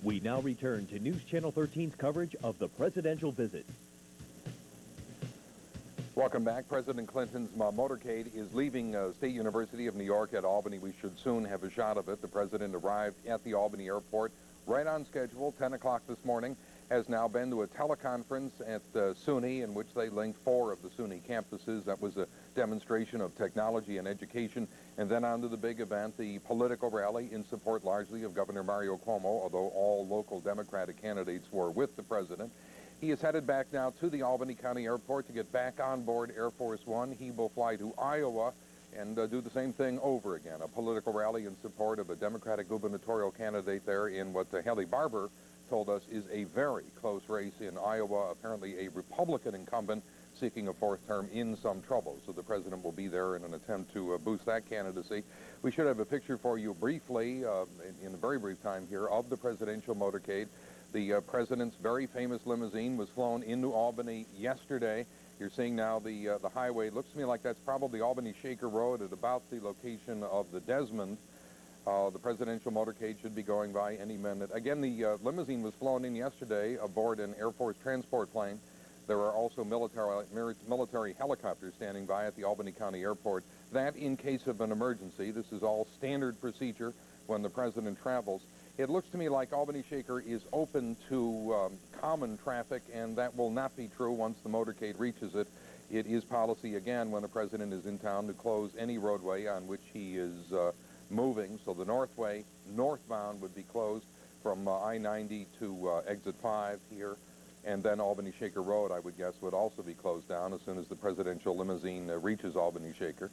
We now return to News Channel 13's coverage of the presidential visit. Welcome back. President Clinton's motorcade is leaving State University of New York at Albany. We should soon have a shot of it. The president arrived at the Albany airport right on schedule, 10 o'clock this morning, has now been to a teleconference at SUNY in which they linked 4 of the SUNY campuses. That was a demonstration of technology and education. And then on to the big event, the political rally in support largely of Governor Mario Cuomo, although all local Democratic candidates were with the president. He is headed back now to the Albany County Airport to get back on board Air Force One. He will fly to Iowa and do the same thing over again, a political rally in support of a Democratic gubernatorial candidate there in what Haley Barbour told us is a very close race in Iowa, apparently a Republican incumbent seeking a 4th term in some trouble. So the president will be there in an attempt to boost that candidacy. We should have a picture for you briefly, in a very brief time here, of the presidential motorcade. The president's very famous limousine was flown into Albany yesterday. You're seeing now the highway. It looks to me like that's probably Albany Shaker Road at about the location of the Desmond. The presidential motorcade should be going by any minute. Again, the limousine was flown in yesterday aboard an Air Force transport plane. There are also military helicopters standing by at the Albany County Airport. That in case of an emergency. This is all standard procedure when the president travels. It looks to me like Albany Shaker is open to common traffic, and that will not be true once the motorcade reaches it. It is policy, again, when the president is in town to close any roadway on which he is moving. So the Northway, northbound, would be closed from I-90 to exit 5 here. And then Albany Shaker Road, I would guess, would also be closed down as soon as the presidential limousine reaches Albany Shaker.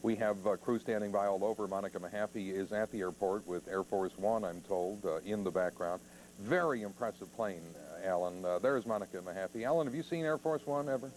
We have crew standing by all over. Monica Mahaffey is at the airport with Air Force One, I'm told, in the background. Very impressive plane, Alan. There's Monica Mahaffey. Alan, have you seen Air Force One ever?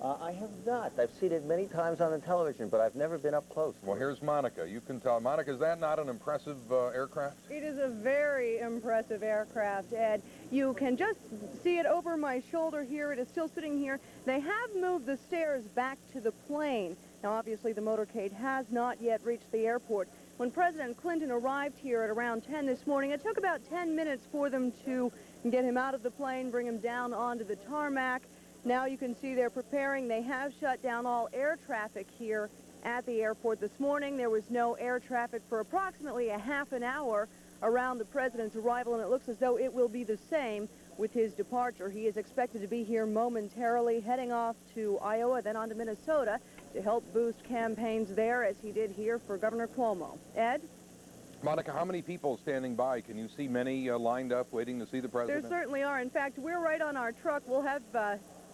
I have not. I've seen it many times on the television, but I've never been up close. Well, here's Monica. You can tell. Monica, is that not an impressive aircraft? It is a very impressive aircraft, Ed. You can just see it over my shoulder here. It is still sitting here. They have moved the stairs back to the plane. Now, obviously, the motorcade has not yet reached the airport. When President Clinton arrived here at around 10 this morning, it took about 10 minutes for them to get him out of the plane, bring him down onto the tarmac. Now you can see they're preparing. They have shut down all air traffic here at the airport this morning. There was no air traffic for approximately a half an hour around the president's arrival, and it looks as though it will be the same with his departure. He is expected to be here momentarily, heading off to Iowa, then on to Minnesota to help boost campaigns there, as he did here for Governor Cuomo. Ed? Monica, how many people standing by? Can you see many lined up waiting to see the president? There certainly are. In fact, we're right on our truck. We'll have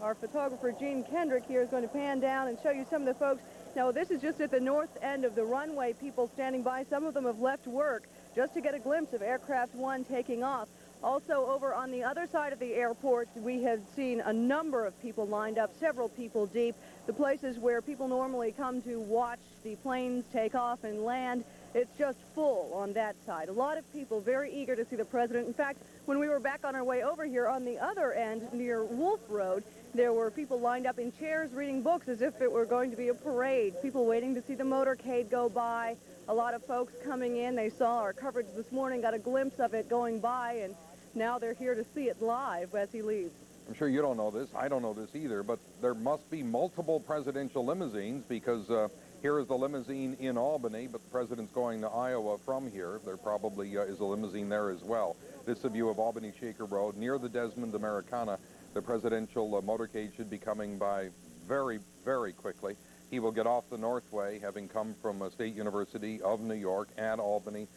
our photographer, Gene Kendrick, here is going to pan down and show you some of the folks. Now, this is just at the north end of the runway, people standing by. Some of them have left work just to get a glimpse of Aircraft One taking off. Also, over on the other side of the airport, we have seen a number of people lined up, several people deep. The places where people normally come to watch the planes take off and land, it's just full on that side. A lot of people very eager to see the president. In fact, when we were back on our way over here on the other end near Wolf Road, there were people lined up in chairs reading books as if it were going to be a parade. People waiting to see the motorcade go by. A lot of folks coming in. They saw our coverage this morning, got a glimpse of it going by, and now they're here to see it live as he leaves. I'm sure you don't know this. I don't know this either, but there must be multiple presidential limousines because here is the limousine in Albany, but the president's going to Iowa from here. There probably is a limousine there as well. This is a view of Albany Shaker Road near the Desmond Americana. The presidential motorcade should be coming by very, very quickly. He will get off the Northway, having come from State University of New York at Albany,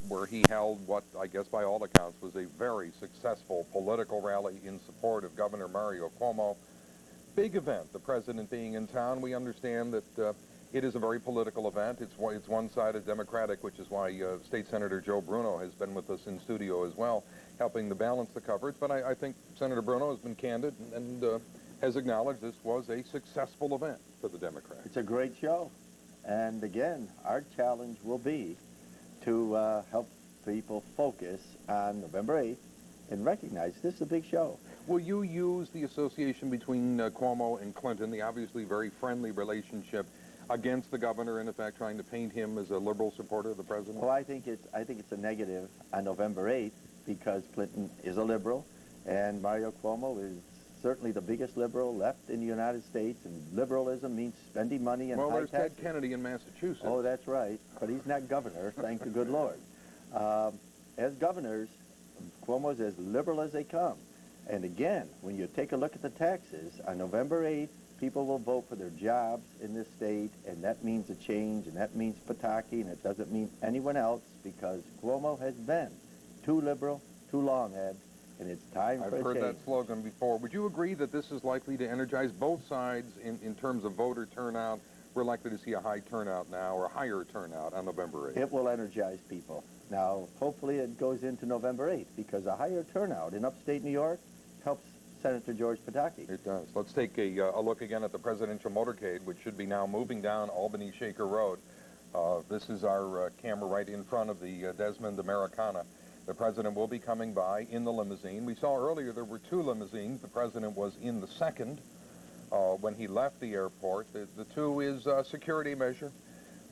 where he held what, I guess by all accounts, was a very successful political rally in support of Governor Mario Cuomo. Big event, the president being in town. We understand that it is a very political event. It's one-sided Democratic, which is why State Senator Joe Bruno has been with us in studio as well, helping to balance the coverage. But I think Senator Bruno has been candid and has acknowledged this was a successful event for the Democrats. It's a great show. And again, our challenge will be to help people focus on November 8th and recognize this is a big show. Will you use the association between Cuomo and Clinton, the obviously very friendly relationship, against the governor, in effect trying to paint him as a liberal supporter of the president? Well, I think it's a negative on November 8th because Clinton is a liberal, and Mario Cuomo is certainly the biggest liberal left in the United States, and liberalism means spending money and Well, high there's taxes. Ted Kennedy in Massachusetts. Oh, that's right, but he's not governor, thank the good Lord. As governors, Cuomo's as liberal as they come. And again, when you take a look at the taxes, on November 8th, people will vote for their jobs in this state, and that means a change, and that means Pataki, and it doesn't mean anyone else, because Cuomo has been too liberal, too long, Ed, and it's time for a I've heard change. that slogan before. Would you agree that this is likely to energize both sides in terms of voter turnout? We're likely to see a high turnout now, or a higher turnout on November 8th. It will energize people. Now, hopefully it goes into November 8th, because a higher turnout in upstate New York helps Senator George Pataki. It does. Let's take a look again at the presidential motorcade, which should be now moving down Albany Shaker Road. This is our camera right in front of the Desmond Americana. The president will be coming by in the limousine. We saw earlier there were two limousines. The president was in the second when he left the airport. The two is a security measure,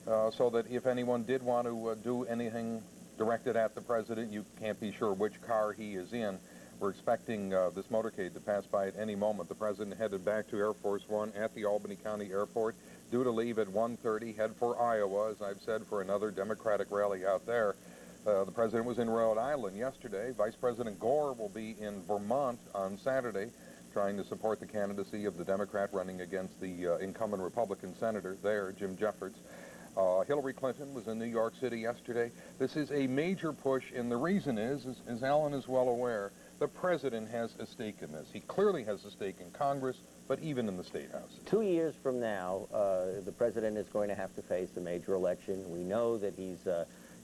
so that if anyone did want to do anything directed at the president, you can't be sure which car he is in. We're expecting this motorcade to pass by at any moment. The president headed back to Air Force One at the Albany County Airport, due to leave at 1:30, head for Iowa, as I've said, for another Democratic rally out there. The president was in Rhode Island yesterday. Vice President Gore will be in Vermont on Saturday, trying to support the candidacy of the Democrat running against the incumbent Republican senator there, Jim Jeffords. Hillary Clinton was in New York City yesterday. This is a major push, and the reason is, as Alan is well aware, the president has a stake in this. He clearly has a stake in Congress, but even in the State House. 2 years from now, the president is going to have to face a major election. We know that he's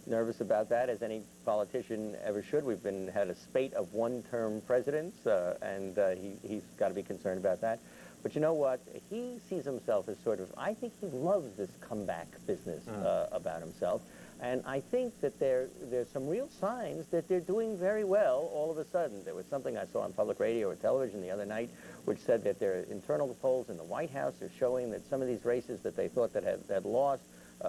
nervous about that, as any politician ever should. We've had a spate of one-term presidents, and he's got to be concerned about that. But you know what? He sees himself as sort of, I think he loves this comeback business about himself. And I think that there's some real signs that they're doing very well all of a sudden. There was something I saw on public radio or television the other night which said that their internal polls in the White House are showing that some of these races that they thought that had lost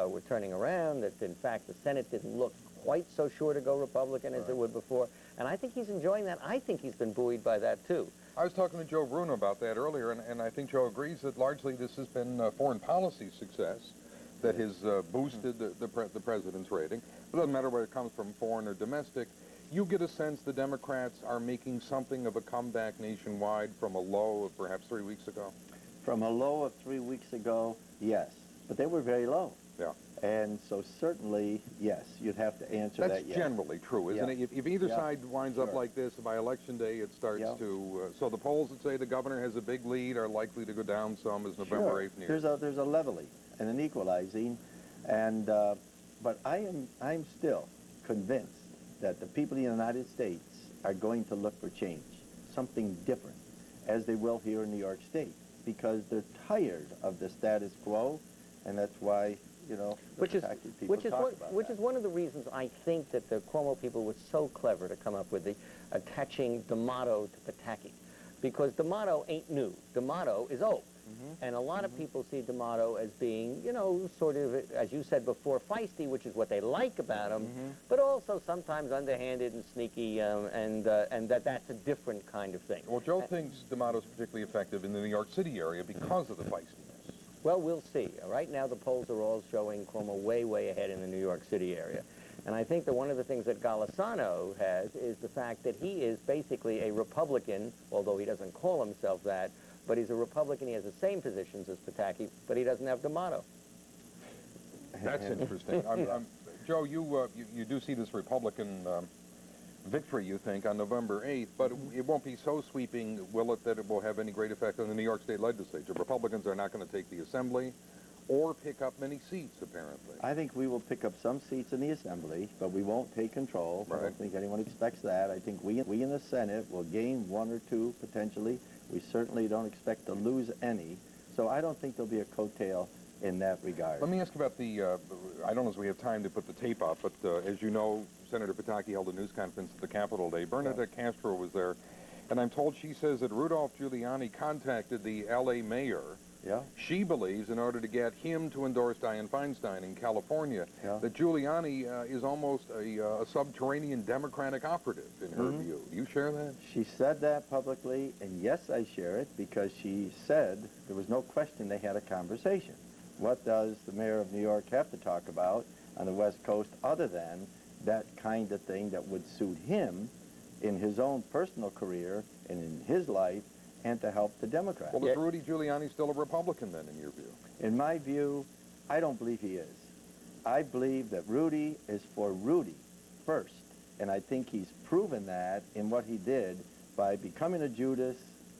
were turning around, that in fact the Senate didn't look quite so sure to go Republican as it would before. And I think he's enjoying that. I think he's been buoyed by that too. I was talking to Joe Bruno about that earlier, and I think Joe agrees that largely this has been foreign policy success that has boosted the president's rating. It doesn't matter whether it comes from foreign or domestic. You get a sense the Democrats are making something of a comeback nationwide from a low of perhaps 3 weeks ago? From a low of 3 weeks ago, yes. But they were very low. Yeah. And so certainly, yes, you'd have to answer that That's yes. generally true, isn't it? If either side winds up like this, by Election Day it starts to... so the polls that say the governor has a big lead are likely to go down some as November 8th nears. There's a leveling and an equalizing, and but I'm still convinced that the people in the United States are going to look for change, something different, as they will here in New York State, because they're tired of the status quo, and that's why, you know, Which is that. one of the reasons I think that the Cuomo people were so clever to come up with the attaching D'Amato to Pataki, because D'Amato ain't new. D'Amato is old. And a lot of people see D'Amato as being, you know, sort of, as you said before, feisty, which is what they like about him, but also sometimes underhanded and sneaky, and that's a different kind of thing. Well, Joe thinks D'Amato's particularly effective in the New York City area because of the feistiness. Well, we'll see. Right now, the polls are all showing Cuomo way, way ahead in the New York City area. And I think that one of the things that Golisano has is the fact that he is basically a Republican, although he doesn't call himself that, but he's a Republican. He has the same positions as Pataki, but he doesn't have D'Amato. That's interesting. Joe, you do see this Republican victory, you think, on November 8th, but it won't be so sweeping, will it, that it will have any great effect on the New York State legislature? Republicans are not going to take the Assembly or pick up many seats, apparently. I think we will pick up some seats in the Assembly, but we won't take control. Right. I don't think anyone expects that. I think we in the Senate will gain one or two, potentially. We certainly don't expect to lose any. So I don't think there'll be a coattail in that regard. Let me ask about the, I don't know if we have time to put the tape up, but as you know, Senator Pataki held a news conference at the Capitol today. Bernadette Castro was there, and I'm told she says that Rudolph Giuliani contacted the L.A. mayor Yeah. She believes, in order to get him to endorse Dianne Feinstein in California, that Giuliani is almost a subterranean Democratic operative, in her view. Do you share that? She said that publicly, and yes, I share it, because she said there was no question they had a conversation. What does the mayor of New York have to talk about on the West Coast other than that kind of thing that would suit him in his own personal career and in his life, and to help the Democrats? Well, is Rudy Giuliani still a Republican, then, in your view? In my view, I don't believe he is. I believe that Rudy is for Rudy first, and I think he's proven that in what he did by becoming a Judas,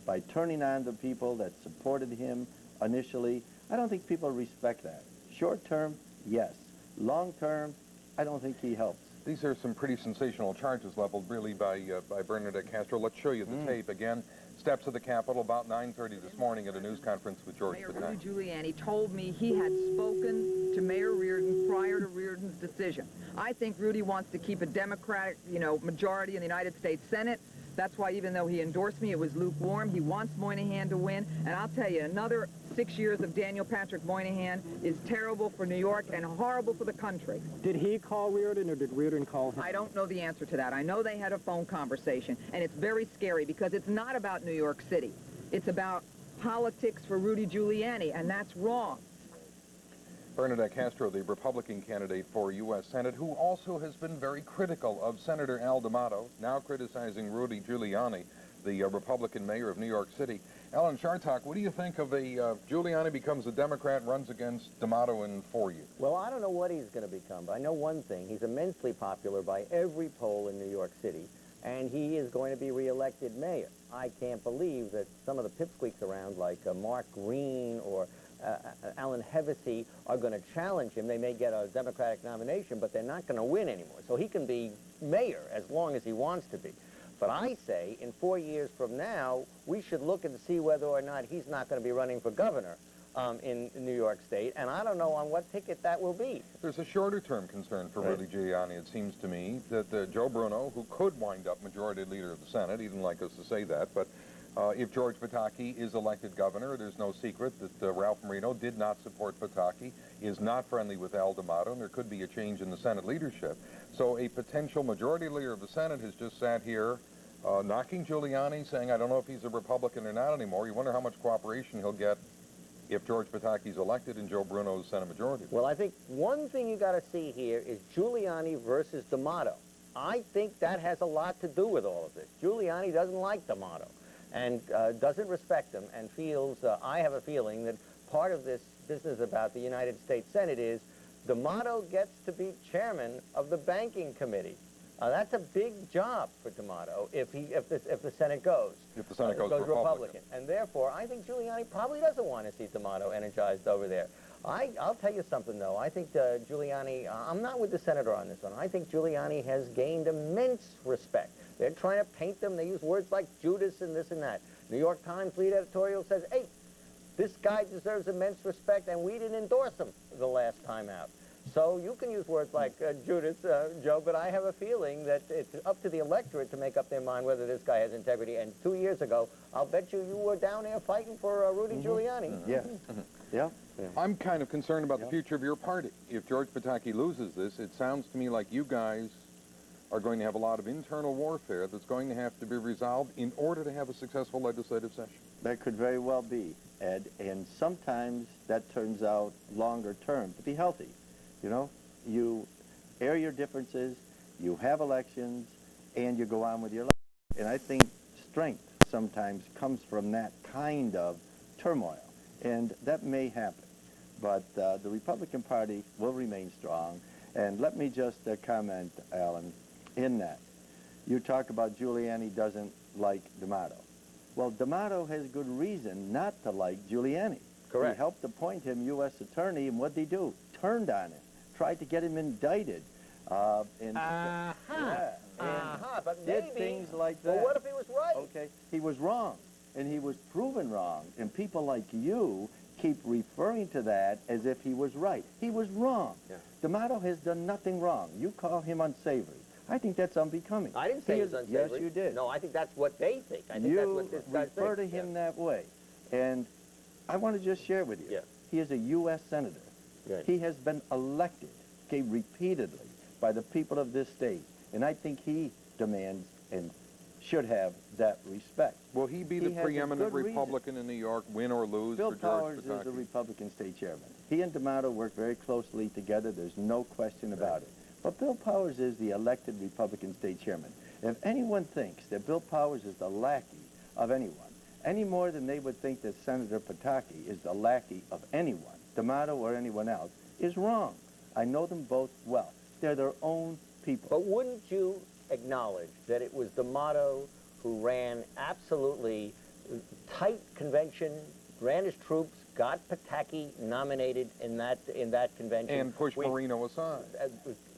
by turning on the people that supported him initially. I don't think people respect that. Short term, yes. Long term, I don't think he helps. These are some pretty sensational charges leveled, really, by Bernadette Castro. Let's show you the tape again. Steps of the Capitol about 9:30 this morning at a news conference with George Pataki. Mayor Rudy Giuliani told me he had spoken to Mayor Reardon prior to Reardon's decision. I think Rudy wants to keep a Democratic, majority in the United States Senate. That's why, even though he endorsed me, it was lukewarm. He wants Moynihan to win. And I'll tell you, another 6 years of Daniel Patrick Moynihan is terrible for New York and horrible for the country. Did he call Reardon, or did Reardon call him? I don't know the answer to that. I know they had a phone conversation, and it's very scary because it's not about New York City. It's about politics for Rudy Giuliani, and that's wrong. Bernadette Castro, the Republican candidate for U.S. Senate, who also has been very critical of Senator Al D'Amato, now criticizing Rudy Giuliani, the Republican mayor of New York City. Alan Chartok, what do you think of Giuliani becomes a Democrat and runs against D'Amato in 4 years? Well, I don't know what he's going to become, but I know one thing. He's immensely popular by every poll in New York City, and he is going to be reelected mayor. I can't believe that some of the pipsqueaks around, like Mark Green or Alan Hevesy, are going to challenge him. They may get a Democratic nomination, but they're not going to win anymore. So he can be mayor as long as he wants to be. But I say, in 4 years from now, we should look and see whether or not he's not going to be running for governor in New York State, and I don't know on what ticket that will be. There's a shorter-term concern for Rudy Giuliani, it seems to me, that Joe Bruno, who could wind up majority leader of the Senate, he didn't like us to say that, but if George Pataki is elected governor, there's no secret that Ralph Marino did not support Pataki, is not friendly with Al D'Amato, and there could be a change in the Senate leadership. So a potential majority leader of the Senate has just sat here knocking Giuliani, saying, I don't know if he's a Republican or not anymore. You wonder how much cooperation he'll get if George Pataki's elected and Joe Bruno's Senate majority. Well, I think one thing you got to see here is Giuliani versus D'Amato. I think that has a lot to do with all of this. Giuliani doesn't like D'Amato and doesn't respect him, and feels, I have a feeling that part of this business about the United States Senate is D'Amato gets to be chairman of the banking committee. That's a big job for D'Amato if the Senate goes. If the Senate goes Republican. And therefore, I think Giuliani probably doesn't want to see D'Amato energized over there. I'll tell you something, though. I think Giuliani, I'm not with the senator on this one. I think Giuliani has gained immense respect. They're trying to paint them. They use words like Judas and this and that. New York Times lead editorial says, hey, this guy deserves immense respect, and we didn't endorse him the last time out. So you can use words like Judas, Joe, but I have a feeling that it's up to the electorate to make up their mind whether this guy has integrity. And 2 years ago, I'll bet you were down there fighting for Rudy Giuliani. Yeah. Yeah. I'm kind of concerned about the future of your party. If George Pataki loses this, it sounds to me like you guys are going to have a lot of internal warfare that's going to have to be resolved in order to have a successful legislative session. That could very well be, Ed, and sometimes that turns out longer term to be healthy. You know, you air your differences, you have elections, and you go on with your life. And I think strength sometimes comes from that kind of turmoil, and that may happen. But the Republican Party will remain strong. And let me just comment, Alan, in that. You talk about Giuliani doesn't like D'Amato. Well, D'Amato has good reason not to like Giuliani. Correct. He helped appoint him U.S. attorney, and what'd he do? Turned on him, tried to get him indicted. But maybe, did things like that. Well, what if he was right? Okay, he was wrong, and he was proven wrong, and people like you keep referring to that as if he was right. He was wrong. Yeah. D'Amato has done nothing wrong. You call him unsavory. I think that's unbecoming. I didn't say he was unsavory. Yes, you did. No, I think that's what they think. I think that's what this guy's refer to him that way. And I want to just share with you. Yeah. He is a U.S. Senator. Good. He has been elected, okay, repeatedly by the people of this state. And I think he demands and should have that respect. Will he be the He has a preeminent good reason. Republican in New York, win or lose Bill for George Powers is Pataki? the Republican state chairman. He and D'Amato work very closely together. There's no question about it. But Bill Powers is the elected Republican state chairman. If anyone thinks that Bill Powers is the lackey of anyone, any more than they would think that Senator Pataki is the lackey of anyone, D'Amato or anyone else, is wrong. I know them both well. They're their own people. But wouldn't you acknowledge that it was D'Amato who ran absolutely tight convention, ran his troops, got Pataki nominated in that convention, And push Marino aside.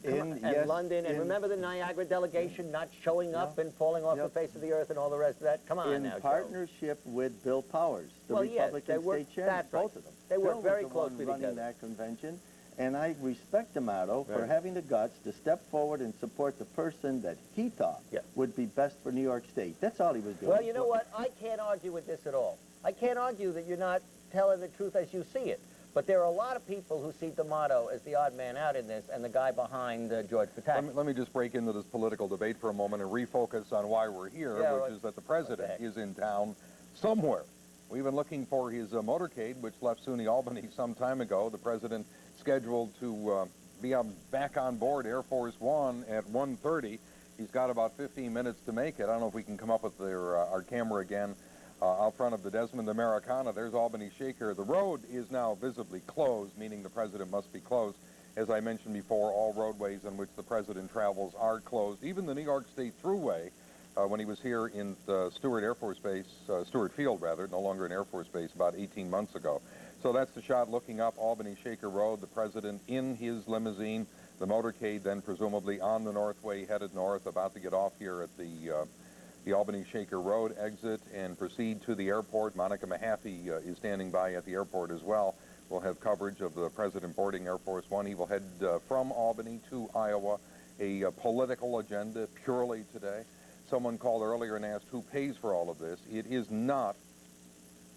And Yes, London, and remember the Niagara delegation not showing up and falling off the face of the earth and all the rest of that? Come on in now, Joe. partnership with Bill Powers, the Well, yes, Republican they work- state chairman, that's right. both of them. They work Bill very was the one closely running together. that convention, and I respect D'Amato for Right. having the guts to step forward and support the person that he thought Yeah. would be best for New York State. That's all he was doing. Well, you know what? I can't argue with this at all. I can't argue that you're not telling the truth as you see it. But there are a lot of people who see D'Amato as the odd man out in this and the guy behind George Pataki. Let me just break into this political debate for a moment and refocus on why we're here, Yeah, which is that the president heck? is in town somewhere. We've been looking for his motorcade, which left SUNY Albany some time ago. The president scheduled to be back on board Air Force One at 1:30. He's got about 15 minutes to make it. I don't know if we can come up with our camera again. Out front of the Desmond Americana, there's Albany Shaker. The road is now visibly closed, meaning the president must be closed. As I mentioned before, all roadways on which the president travels are closed. Even the New York State Thruway, when he was here in Stewart Air Force Base, Stewart Field rather, no longer an Air Force Base, about 18 months ago. So that's the shot looking up Albany Shaker Road, the president in his limousine, the motorcade then presumably on the Northway headed north, about to get off here at the Albany Shaker Road exit and proceed to the airport. Monica Mahaffey is standing by at the airport as well. We'll have coverage of the president boarding Air Force One. He will head from Albany to Iowa, a political agenda purely today. Someone called earlier and asked who pays for all of this. It is not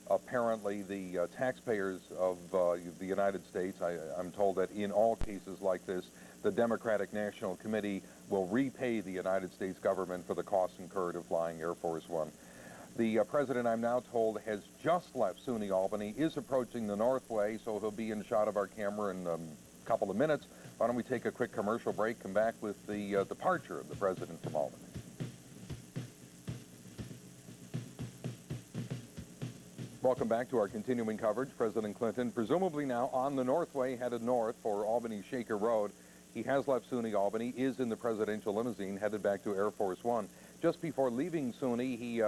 apparently the taxpayers of the United States. I'm told that in all cases like this, the Democratic National Committee will repay the United States government for the costs incurred of flying Air Force One. The president, I'm now told, has just left SUNY Albany, is approaching the Northway, so he'll be in shot of our camera in a couple of minutes. Why don't we take a quick commercial break, come back with the departure of the president from Albany. Welcome back to our continuing coverage. President Clinton, presumably now on the Northway, headed north for Albany Shaker Road. He has left SUNY Albany, is in the presidential limousine, headed back to Air Force One. Just before leaving SUNY, he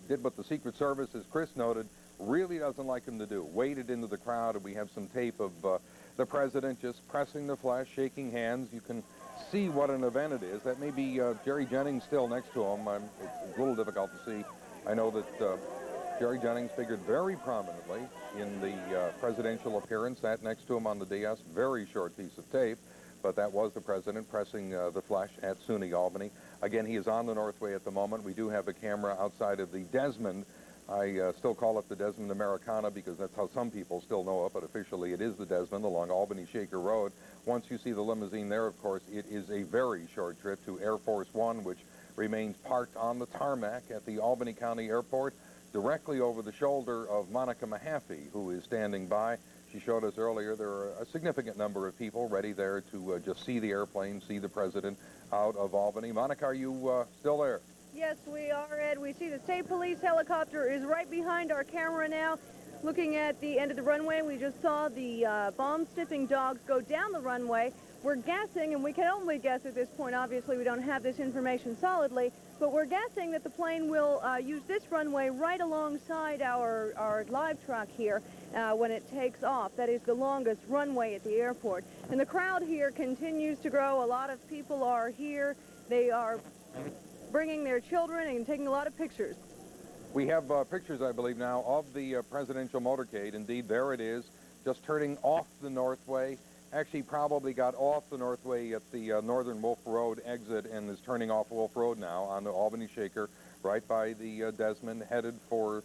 did what the Secret Service, as Chris noted, really doesn't like him to do. Waded into the crowd, and we have some tape of the president just pressing the flesh, shaking hands. You can see what an event it is. That may be Jerry Jennings still next to him. It's a little difficult to see. I know that Jerry Jennings figured very prominently in the presidential appearance, sat next to him on the dais, very short piece of tape. But that was the president pressing the flesh at SUNY Albany. Again, he is on the Northway at the moment. We do have a camera outside of the Desmond. I still call it the Desmond Americana because that's how some people still know it, but officially it is the Desmond along Albany Shaker Road. Once you see the limousine there, of course, it is a very short trip to Air Force One, which remains parked on the tarmac at the Albany County Airport, directly over the shoulder of Monica Mahaffey, who is standing by. She showed us earlier there are a significant number of people ready there to just see the airplane, see the president out of Albany. Monica, are you still there? Yes, we are, Ed. We see the state police helicopter is right behind our camera now. Looking at the end of the runway, we just saw the bomb-sniffing dogs go down the runway. We're guessing, and we can only guess at this point, obviously we don't have this information solidly, but we're guessing that the plane will use this runway right alongside our live truck here when it takes off. That is the longest runway at the airport. And the crowd here continues to grow. A lot of people are here. They are bringing their children and taking a lot of pictures. We have pictures, I believe, now of the presidential motorcade. Indeed, there it is, just turning off the Northway. Actually probably got off the Northway at the Northern Wolf Road exit and is turning off Wolf Road now on the Albany Shaker, right by the Desmond, headed for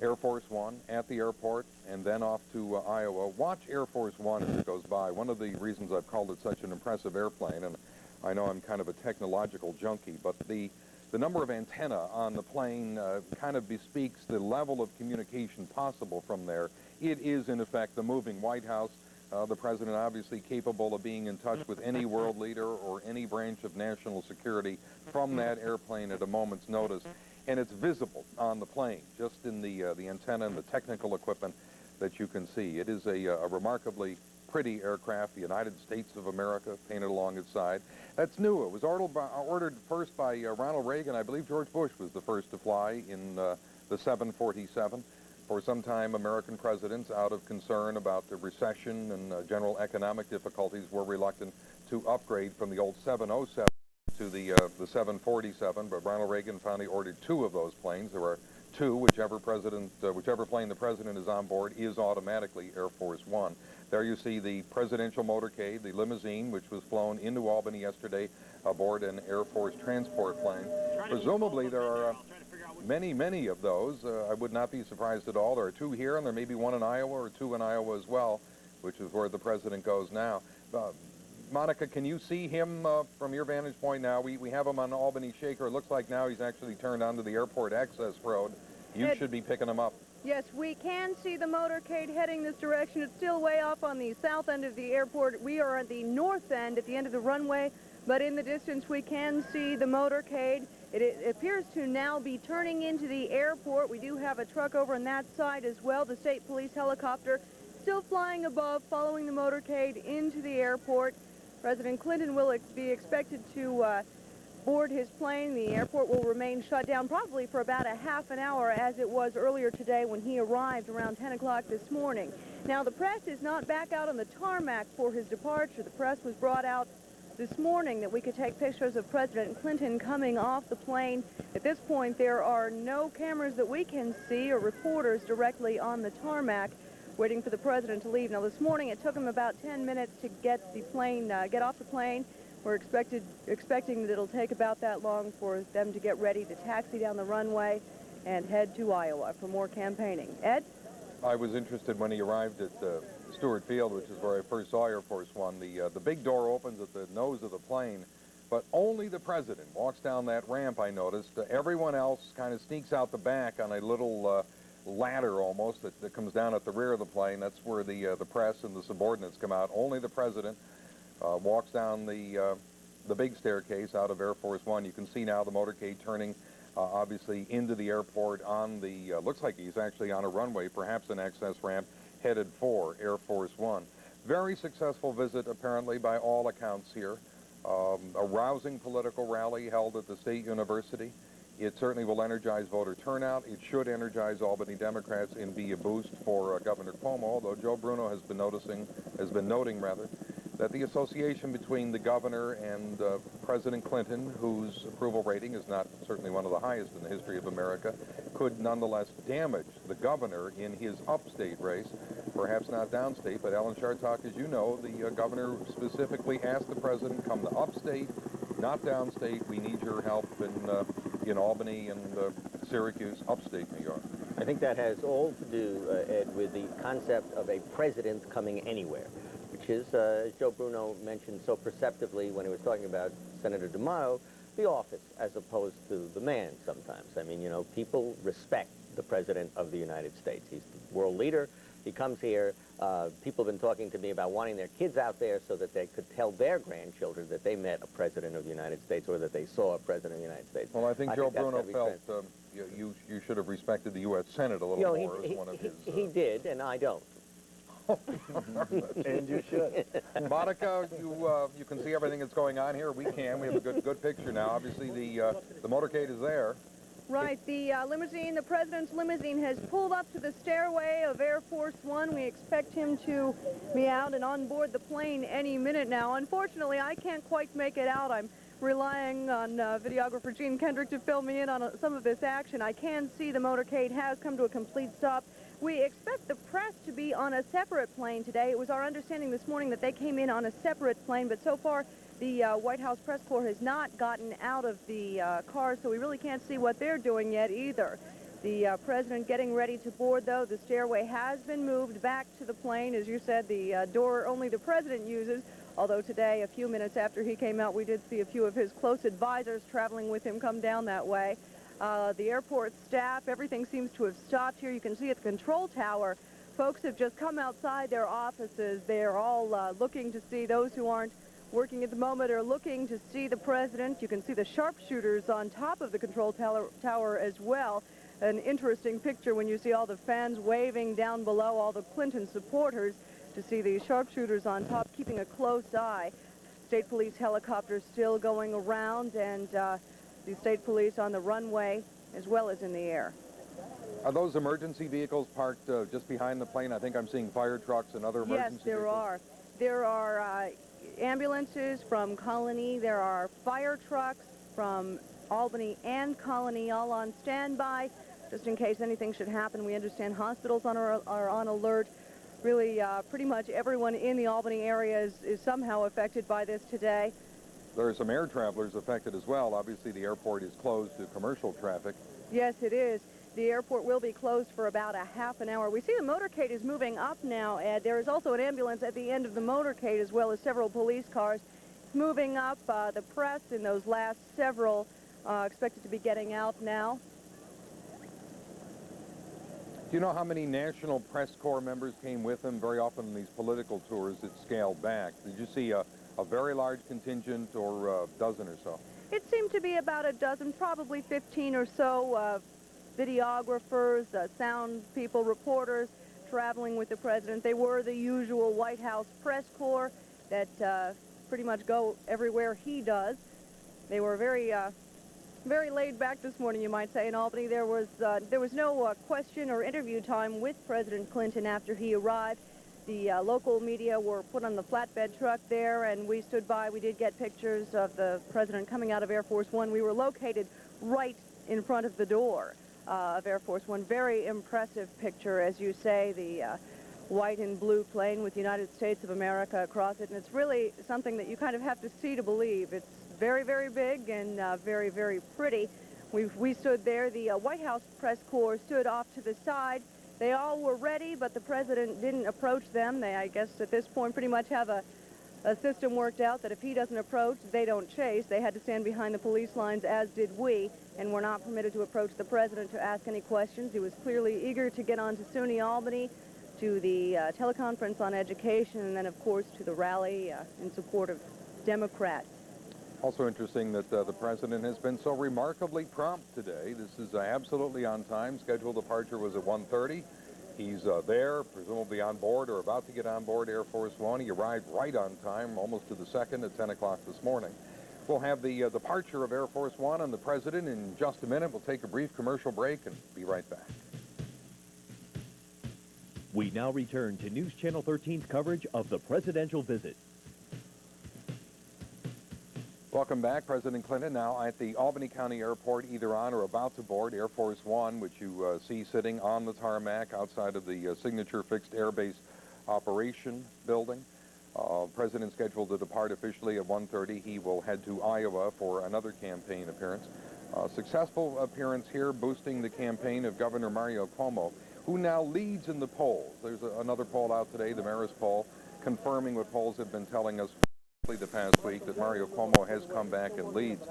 Air Force One at the airport, and then off to Iowa. Watch Air Force One as it goes by. One of the reasons I've called it such an impressive airplane, and I know I'm kind of a technological junkie, but the number of antenna on the plane kind of bespeaks the level of communication possible from there. It is, in effect, the moving White House. The president obviously capable of being in touch with any world leader or any branch of national security from that airplane at a moment's notice. And it's visible on the plane, just in the antenna and the technical equipment that you can see. It is a remarkably pretty aircraft, the United States of America, painted along its side. That's new. It was ordered first by Ronald Reagan. I believe George Bush was the first to fly in the 747. For some time, American presidents, out of concern about the recession and general economic difficulties, were reluctant to upgrade from the old 707 to the 747, but Ronald Reagan finally ordered two of those planes. There are two. Whichever plane the president is on board is automatically Air Force One. There you see the presidential motorcade, the limousine, which was flown into Albany yesterday aboard an Air Force transport plane. Presumably there are many of those. I would not be surprised at all. There are two here, and there may be one in Iowa or two in Iowa as well, which is where the president goes now. Monica, can you see him from your vantage point now? We have him on Albany Shaker. It looks like now he's actually turned onto the airport access road. You should be picking him up. Yes, we can see the motorcade heading this direction. It's still way off on the south end of the airport. We are at the north end, at the end of the runway, but in the distance we can see the motorcade. It appears to now be turning into the airport. We do have a truck over on that side as well. The state police helicopter still flying above, following the motorcade into the airport. President Clinton will be expected to board his plane. The airport will remain shut down probably for about a half an hour, as it was earlier today when he arrived around 10 o'clock this morning. Now, the press is not back out on the tarmac for his departure. The press was brought out this morning that we could take pictures of President Clinton coming off the plane. At this point, there are no cameras that we can see or reporters directly on the tarmac waiting for the president to leave. Now, this morning it took him about 10 minutes to get the plane, get off the plane. We're expecting that it'll take about that long for them to get ready to taxi down the runway and head to Iowa for more campaigning. Ed? I was interested when he arrived at Stewart Field, which is where I first saw Air Force One. The big door opens at the nose of the plane, but only the president walks down that ramp, I noticed. Everyone else kind of sneaks out the back on a little ladder almost that comes down at the rear of the plane. That's where the press and the subordinates come out. Only the president walks down the big staircase out of Air Force One. You can see now the motorcade turning obviously into the airport on the, looks like he's actually on a runway, perhaps an access ramp, headed for Air Force One. Very successful visit, apparently, by all accounts here. A rousing political rally held at the State University. It certainly will energize voter turnout. It should energize Albany Democrats and be a boost for Governor Cuomo, although Joe Bruno has been noting that the association between the governor and President Clinton, whose approval rating is not certainly one of the highest in the history of America, could nonetheless damage the governor in his upstate race, perhaps not downstate. But Alan Chartok, as you know, the governor specifically asked the president, come to upstate, not downstate. We need your help in Albany and Syracuse, upstate New York. I think that has all to do, Ed, with the concept of a president coming anywhere, which is, as Joe Bruno mentioned so perceptively when he was talking about Senator DeMaio, the office as opposed to the man sometimes. I mean, you know, people respect the President of the United States. He's the world leader. He comes here. People have been talking to me about wanting their kids out there so that they could tell their grandchildren that they met a President of the United States or that they saw a President of the United States. Well, I think Joe Bruno felt you should have respected the U.S. Senate a little more as one of his... He did, and I don't. And you should. Monica, you can see everything that's going on here. We can. We have a good picture now. Obviously, the motorcade is there. Right, the limousine, the president's limousine, has pulled up to the stairway of Air Force One. We expect him to be out and on board the plane any minute now. Unfortunately, I can't quite make it out. I'm relying on videographer Gene Kendrick to fill me in on some of this action. I can see the motorcade has come to a complete stop. We expect the press to be on a separate plane today. It was our understanding this morning that they came in on a separate plane, but so far the White House press corps has not gotten out of the car, so we really can't see what they're doing yet either. The president getting ready to board, though. The stairway has been moved back to the plane. As you said, the door only the president uses, although today, a few minutes after he came out, we did see a few of his close advisors traveling with him come down that way. The airport staff, everything seems to have stopped here. You can see at the control tower, folks have just come outside their offices. They're all looking to see those who aren't working at the moment are looking to see the president. You can see the sharpshooters on top of the control tower as well. An interesting picture when you see all the fans waving down below, all the Clinton supporters, to see the sharpshooters on top keeping a close eye. State police helicopters still going around, and the state police on the runway as well as in the air. Are those emergency vehicles parked just behind the plane? I think I'm seeing fire trucks and other emergency Yes, there vehicles. are. There are ambulances from Colony. There are fire trucks from Albany and Colony all on standby, just in case anything should happen. We understand hospitals are on alert. Really, pretty much everyone in the Albany area is somehow affected by this today. There are some air travelers affected as well. Obviously, the airport is closed to commercial traffic. Yes, it is. The airport will be closed for about a half an hour. We see the motorcade is moving up now, Ed. There is also an ambulance at the end of the motorcade, as well as several police cars moving up. The press in those last several expected to be getting out now. Do you know how many National Press Corps members came with him? Very often in these political tours, it's scaled back. Did you see a very large contingent or a dozen or so? It seemed to be about a dozen, probably 15 or so videographers, sound people, reporters traveling with the president. They were the usual White House press corps that pretty much go everywhere he does. They were very laid back this morning, you might say, in Albany. There was no question or interview time with President Clinton after he arrived. The local media were put on the flatbed truck there, and we stood by. We did get pictures of the president coming out of Air Force One. We were located right in front of the door of Air Force One. Very impressive picture, as you say, the white and blue plane with the United States of America across it, and it's really something that you kind of have to see to believe. It's very, very big and very, very pretty. We stood there. The White House press corps stood off to the side. They all were ready, but the president didn't approach them. They, I guess, at this point pretty much have a system worked out that if he doesn't approach, they don't chase. They had to stand behind the police lines, as did we, and were not permitted to approach the president to ask any questions. He was clearly eager to get on to SUNY Albany, to the teleconference on education, and then, of course, to the rally in support of Democrats. Also interesting that the president has been so remarkably prompt today. This is absolutely on time. Scheduled departure was at 1:30. He's there, presumably on board or about to get on board Air Force One. He arrived right on time, almost to the second, at 10 o'clock this morning. We'll have the departure of Air Force One and the president in just a minute. We'll take a brief commercial break and be right back. We now return to News Channel 13's coverage of the presidential visit. Welcome back. President Clinton now at the Albany County Airport, either on or about to board Air Force One, which you see sitting on the tarmac outside of the Signature Fixed Airbase Operation building. President scheduled to depart officially at 1:30. He will head to Iowa for another campaign appearance. Successful appearance here, boosting the campaign of Governor Mario Cuomo, who now leads in the polls. There's another poll out today, the Marist poll, confirming what polls have been telling us the past week, that Mario Cuomo has come back and leads.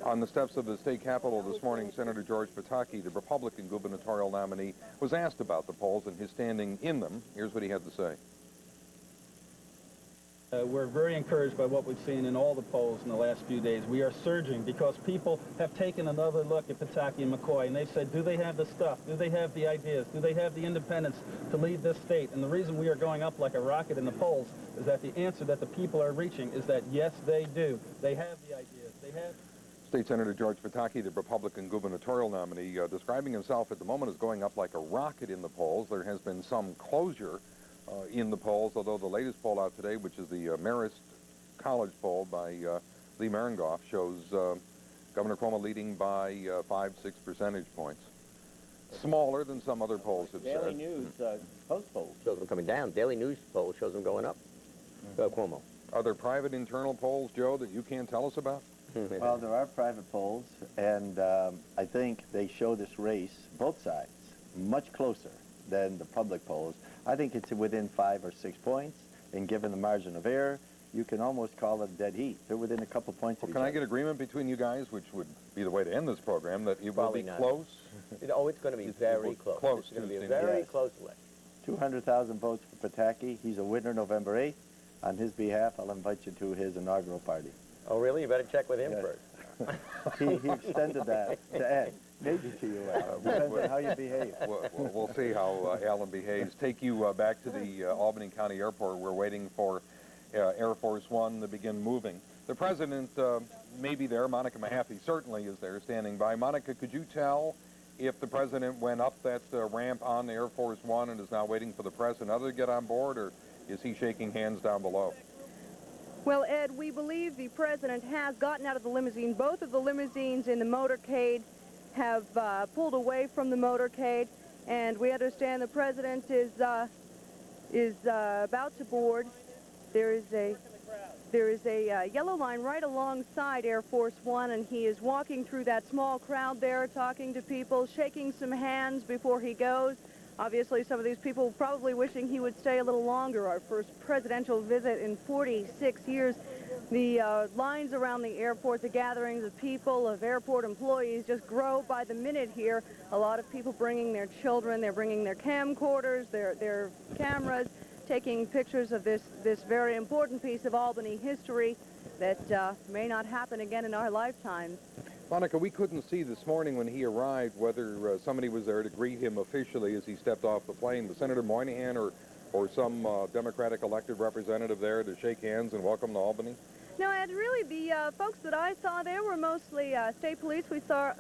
On the steps of the state capitol this morning, Senator George Pataki, the Republican gubernatorial nominee, was asked about the polls and his standing in them. Here's what he had to say. We're very encouraged by what we've seen in all the polls in the last few days. We are surging because people have taken another look at Pataki and McCoy, and they've said, do they have the stuff? Do they have the ideas? Do they have the independence to lead this state? And the reason we are going up like a rocket in the polls is that the answer that the people are reaching is that, yes, they do. They have the ideas. They have... State Senator George Pataki, the Republican gubernatorial nominee, describing himself at the moment as going up like a rocket in the polls. There has been some closure in the polls, although the latest poll out today, which is the Marist College poll by Lee Marengoff, shows Governor Cuomo leading by 5-6 percentage points. Smaller than some other polls have said. Daily News post poll shows them coming down. Daily News poll shows them going up. Cuomo. Are there private internal polls, Joe, that you can't tell us about? Well, there are private polls, and I think they show this race, both sides, much closer than the public polls. I think it's within 5 or 6 points, and given the margin of error, you can almost call it dead heat. They're within a couple points of each Can I other. get agreement between you guys, which would be the way to end this program, that it will Probably be not. close? Oh, it's going to be very close. Close, It's going to be a Tuesday very Yes. close election. 200,000 votes for Pataki. He's a winner November 8th. On his behalf, I'll invite you to his inaugural party. Oh, really? You better check with him Yes. first. He extended that to Ed, maybe to you, Al. Depends on how you behave. We'll see how Alan behaves. Take you back to the Albany County Airport. We're waiting for Air Force One to begin moving. The president may be there. Monica Mahaffey certainly is there, standing by. Monica, could you tell if the president went up that ramp on Air Force One and is now waiting for the press and others to get on board, or is he shaking hands down below? Well, Ed, we believe the president has gotten out of the limousine. Both of the limousines in the motorcade have pulled away from the motorcade, and we understand the president is about to board. There is a yellow line right alongside Air Force One, and he is walking through that small crowd there, talking to people, shaking some hands before he goes. Obviously, some of these people probably wishing he would stay a little longer. Our first presidential visit in 46 years. The lines around the airport, the gatherings of people, of airport employees just grow by the minute here. A lot of people bringing their children, they're bringing their camcorders, their cameras, taking pictures of this very important piece of Albany history that may not happen again in our lifetimes. Monica, we couldn't see this morning when he arrived whether somebody was there to greet him officially as he stepped off the plane. Was Senator Moynihan or some Democratic elected representative there to shake hands and welcome to Albany? No, Ed, really, the folks that I saw there were mostly state police. We saw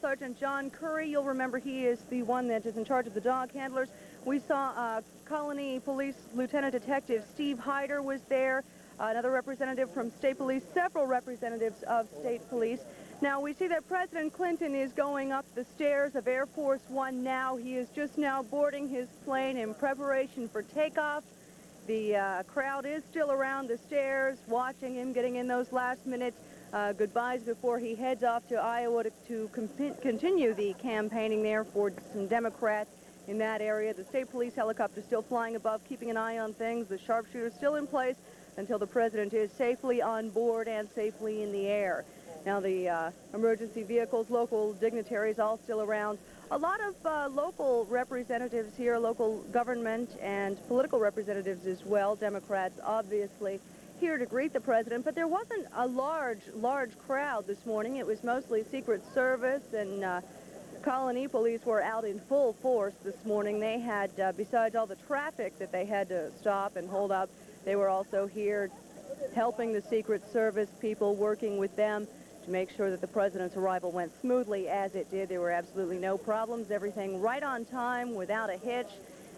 Sergeant John Curry. You'll remember he is the one that is in charge of the dog handlers. We saw Colony Police Lieutenant Detective Steve Hyder was there, another representative from state police, several representatives of state police. Now, we see that President Clinton is going up the stairs of Air Force One now. He is just now boarding his plane in preparation for takeoff. The crowd is still around the stairs, watching him, getting in those last-minute goodbyes before he heads off to Iowa to continue the campaigning there for some Democrats in that area. The state police helicopter still flying above, keeping an eye on things. The sharpshooter still in place until the president is safely on board and safely in the air. Now, the emergency vehicles, local dignitaries all still around. A lot of local representatives here, local government and political representatives as well, Democrats obviously, here to greet the president. But there wasn't a large crowd this morning. It was mostly Secret Service, and Colony Police were out in full force this morning. They had, besides all the traffic that they had to stop and hold up, they were also here helping the Secret Service people, working with them to make sure that the president's arrival went smoothly, as it did. There were absolutely no problems, everything right on time without a hitch,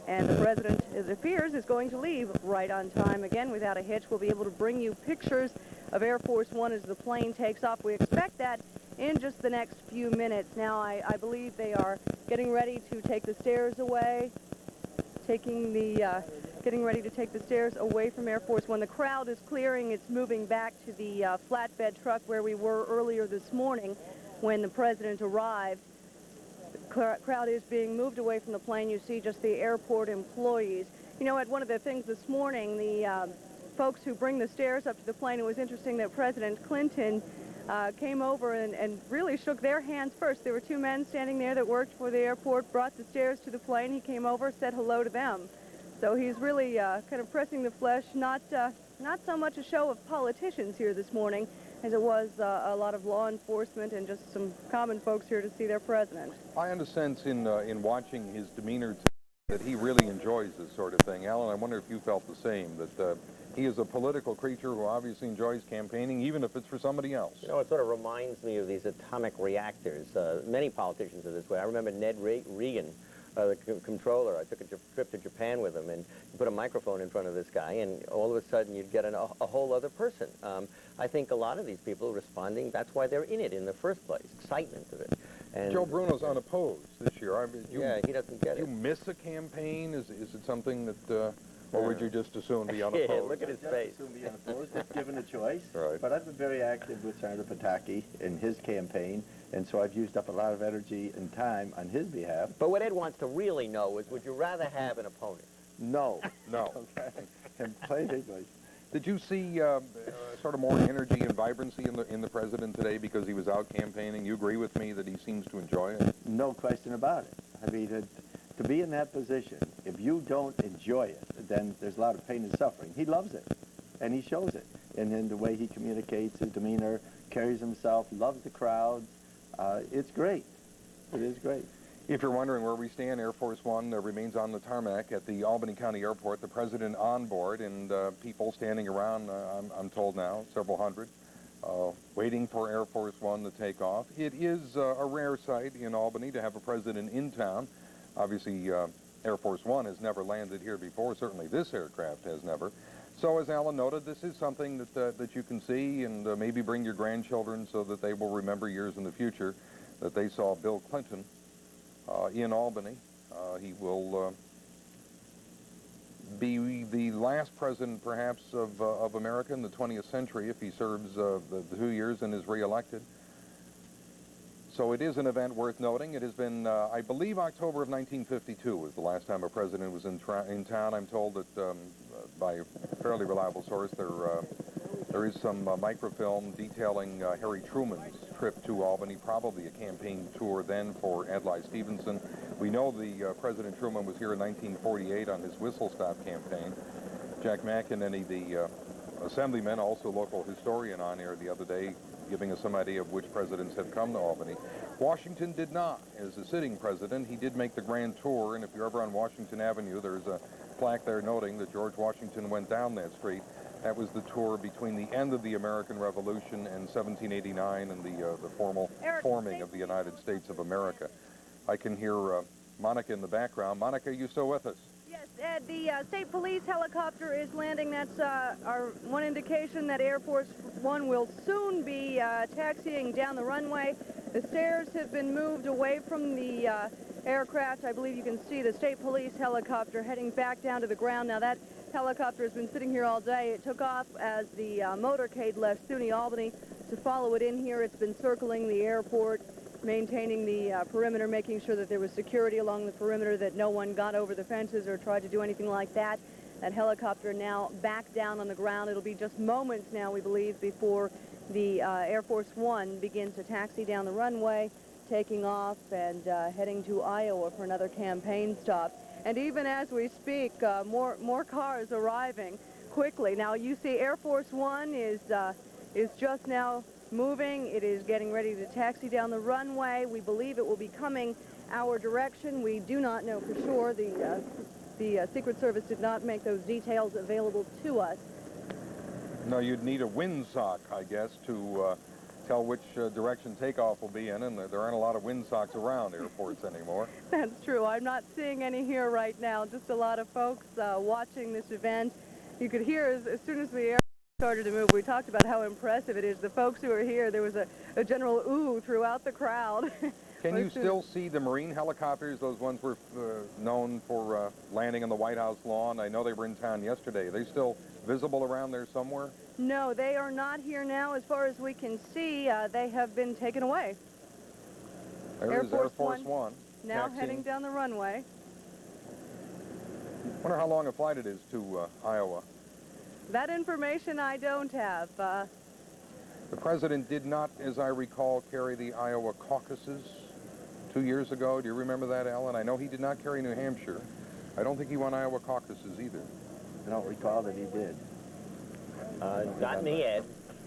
and the president, it appears, is going to leave right on time again without a hitch. We'll be able to bring you pictures of Air Force One as the plane takes off. We expect that in just the next few minutes. Now, I believe they are getting ready to take the stairs away, getting ready to take the stairs away from Air Force One. The crowd is clearing. It's moving back to the flatbed truck where we were earlier this morning when the president arrived. The crowd is being moved away from the plane. You see just the airport employees. You know, at one of the things this morning, the folks who bring the stairs up to the plane, it was interesting that President Clinton came over and really shook their hands first. There were two men standing there that worked for the airport, brought the stairs to the plane. He came over, said hello to them. So he's really kind of pressing the flesh, not so much a show of politicians here this morning as it was a lot of law enforcement and just some common folks here to see their president. I understand in watching his demeanor that he really enjoys this sort of thing. Alan, I wonder if you felt the same, that he is a political creature who obviously enjoys campaigning, even if it's for somebody else. You know, it sort of reminds me of these atomic reactors. Many politicians are this way. I remember Ned Reagan, the controller. I took a trip to Japan with him, and you put a microphone in front of this guy, and all of a sudden you'd get a whole other person. I think a lot of these people responding, that's why they're in it in the first place, excitement of it. And Joe Bruno's unopposed this year. yeah, he doesn't get it. You miss a campaign? Is it something that Or would you just as soon be unopposed? Yeah, look at his face. Soon be unopposed if given a choice. Right. But I've been very active with Senator Pataki in his campaign, and so I've used up a lot of energy and time on his behalf. But what Ed wants to really know is, would you rather have an opponent? No. No. Okay. In plain English. Did you see sort of more energy and vibrancy in the president today because he was out campaigning? You agree with me that he seems to enjoy it? No question about it. I mean, to be in that position, if you don't enjoy it, then there's a lot of pain and suffering. He loves it, and he shows it. And in the way he communicates, his demeanor, carries himself, loves the crowd. It's great. It is great. If you're wondering where we stand, Air Force One remains on the tarmac at the Albany County Airport, the president on board, and people standing around, I'm told now, several hundred, waiting for Air Force One to take off. It is a rare sight in Albany to have a president in town. Obviously, Air Force One has never landed here before. Certainly this aircraft has never. So as Alan noted, this is something that you can see and maybe bring your grandchildren so that they will remember years in the future that they saw Bill Clinton in Albany. He will be the last president, perhaps, of America in the 20th century if he serves the 2 years and is reelected. So it is an event worth noting. It has been, I believe, October of 1952 was the last time a president was in town. I'm told that by a fairly reliable source there is some microfilm detailing Harry Truman's trip to Albany, probably a campaign tour then for Adlai Stevenson. We know the President Truman was here in 1948 on his whistle-stop campaign. Jack McEnany, the assemblyman, also local historian, on air the other day, giving us some idea of which presidents have come to Albany. Washington did not. As a sitting president, he did make the grand tour, and if you're ever on Washington Avenue, there's a plaque there noting that George Washington went down that street. That was the tour between the end of the American Revolution and 1789 and the formal forming of the United States of America. I can hear Monica in the background. Monica, are you still with us? Yes, Ed, the state police helicopter is landing. That's our one indication that Air Force One will soon be taxiing down the runway. The stairs have been moved away from the aircraft. I believe you can see the state police helicopter heading back down to the ground. Now, that helicopter has been sitting here all day. It took off as the motorcade left SUNY Albany to follow it in here. It's been circling the airport, maintaining the perimeter, making sure that there was security along the perimeter, that no one got over the fences or tried to do anything like that. That helicopter now back down on the ground. It'll be just moments now, we believe, before the Air Force One begins to taxi down the runway, taking off and heading to Iowa for another campaign stop. And even as we speak, more cars arriving quickly. Now, you see Air Force One is just now moving. It is getting ready to taxi down the runway. We believe it will be coming our direction. We do not know for sure. The Secret Service did not make those details available to us. No, you'd need a windsock, I guess, to tell which direction takeoff will be in, and there aren't a lot of windsocks around airports anymore. That's true. I'm not seeing any here right now. Just a lot of folks watching this event. You could hear as soon as the air started to move, we talked about how impressive it is. The folks who are here, there was a general ooh throughout the crowd. Can you still see the Marine helicopters? Those ones were known for landing on the White House lawn. I know they were in town yesterday. Are they still visible around there somewhere? No, they are not here now. As far as we can see, they have been taken away. There's Air Force One. Now taxiing. heading down the runway. Wonder how long a flight it is to Iowa. That information I don't have. The president did not, as I recall, carry the Iowa caucuses 2 years ago. Do you remember that, Alan? I know he did not carry New Hampshire. I don't think he won Iowa caucuses either. I don't recall that he did. Not me, Ed.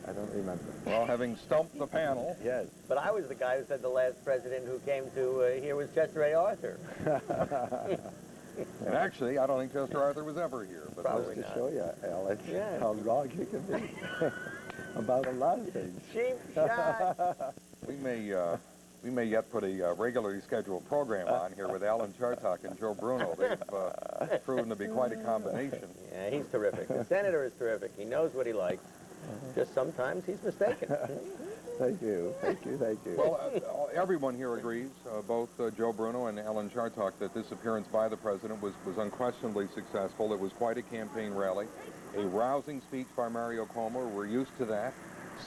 I don't remember. Well, having stumped the panel. Yes. But I was the guy who said the last president who came to here was Chester A. Arthur. And actually, I don't think Chester Arthur was ever here. But Probably Just not. to show you, Alan, Yeah. how wrong you can be about a lot of things. Cheap shot. we may yet put a regularly scheduled program on here with Alan Chartok and Joe Bruno. They've proven to be quite a combination. Yeah, he's terrific. The senator is terrific. He knows what he likes. Just sometimes he's mistaken. Thank you. Well, everyone here agrees, both Joe Bruno and Alan Chartok, that this appearance by the president was unquestionably successful. It was quite a campaign rally. A rousing speech by Mario Cuomo. We're used to that.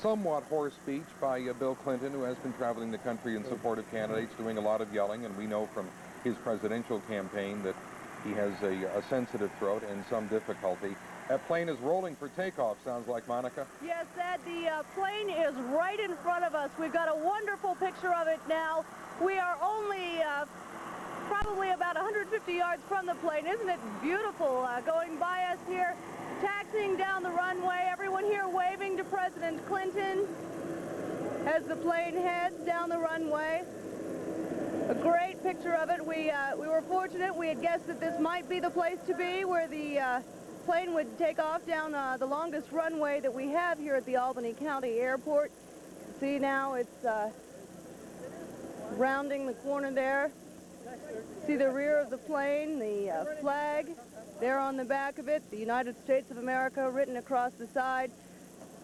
Somewhat hoarse speech by Bill Clinton, who has been traveling the country in support of candidates, doing a lot of yelling, and we know from his presidential campaign that he has a sensitive throat and some difficulty. That plane is rolling for takeoff, sounds like, Monica. Yes, Ed, the plane is right in front of us. We've got a wonderful picture of it now. We are only probably about 150 yards from the plane. Isn't it beautiful going by us here, taxiing down the runway, everyone here waving to President Clinton as the plane heads down the runway. A great picture of it. We were fortunate. We had guessed that this might be the place to be, where the plane would take off down the longest runway that we have here at the Albany County Airport. See now it's rounding the corner there. See the rear of the plane, the flag there on the back of it, the United States of America written across the side.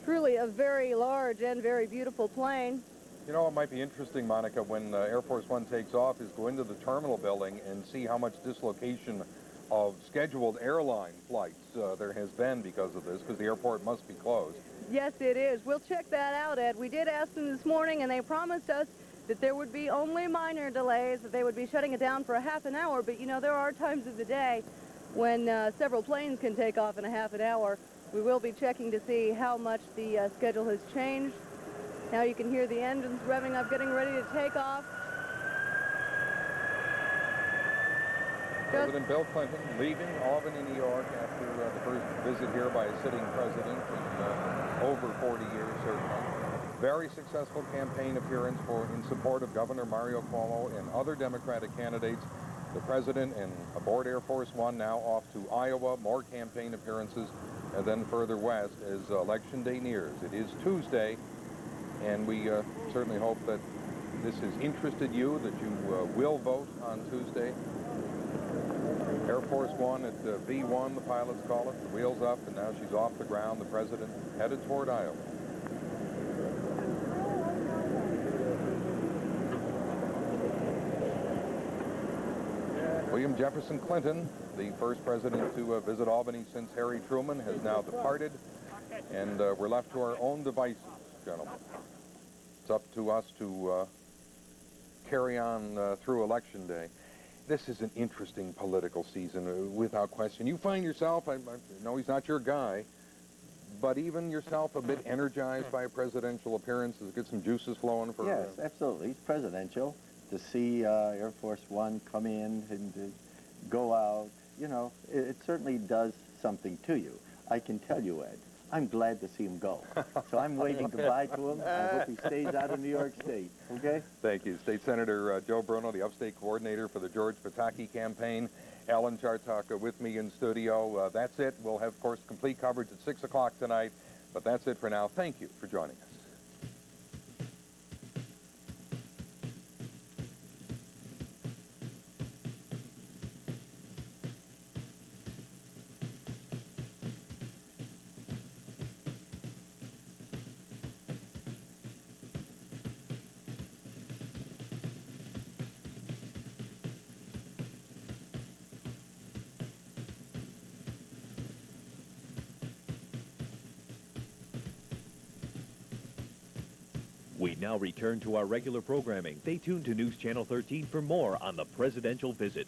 Truly a very large and very beautiful plane. You know, it might be interesting, Monica, when Air Force One takes off, is go into the terminal building and see how much dislocation of scheduled airline flights there has been because of this, because the airport must be closed. Yes, it is. We'll check that out, Ed. We did ask them this morning, and they promised us that there would be only minor delays, that they would be shutting it down for a half an hour. But, you know, there are times of the day when several planes can take off in a half an hour. We will be checking to see how much the schedule has changed. Now you can hear the engines revving up, getting ready to take off. President Bill Clinton leaving Albany, New York after the first visit here by a sitting president in over 40 years, certainly. Very successful campaign appearance in support of Governor Mario Cuomo and other Democratic candidates. The president and aboard Air Force One, now off to Iowa, more campaign appearances, and then further west as Election Day nears. It is Tuesday, and we certainly hope that this has interested you, that you will vote on Tuesday. Air Force One at V1, the pilots call it, the wheels up, and now she's off the ground, the president headed toward Iowa. William Jefferson Clinton, the first president to visit Albany since Harry Truman, has now departed, and we're left to our own devices, gentlemen. It's up to us to carry on through Election Day. This is an interesting political season, without question. You find yourself, I know he's not your guy, but even yourself a bit energized by a presidential appearance? Does it get some juices flowing for... Yes, absolutely. It's presidential. To see Air Force One come in and go out, you know, it certainly does something to you. I can tell you, Ed, I'm glad to see him go. So I'm waving goodbye to him. I hope he stays out of New York State, okay? Thank you. State Senator Joe Bruno, the upstate coordinator for the George Pataki campaign. Alan Chartok with me in studio. That's it. We'll have, of course, complete coverage at 6 o'clock tonight. But that's it for now. Thank you for joining us. We now return to our regular programming. Stay tuned to News Channel 13 for more on the presidential visit.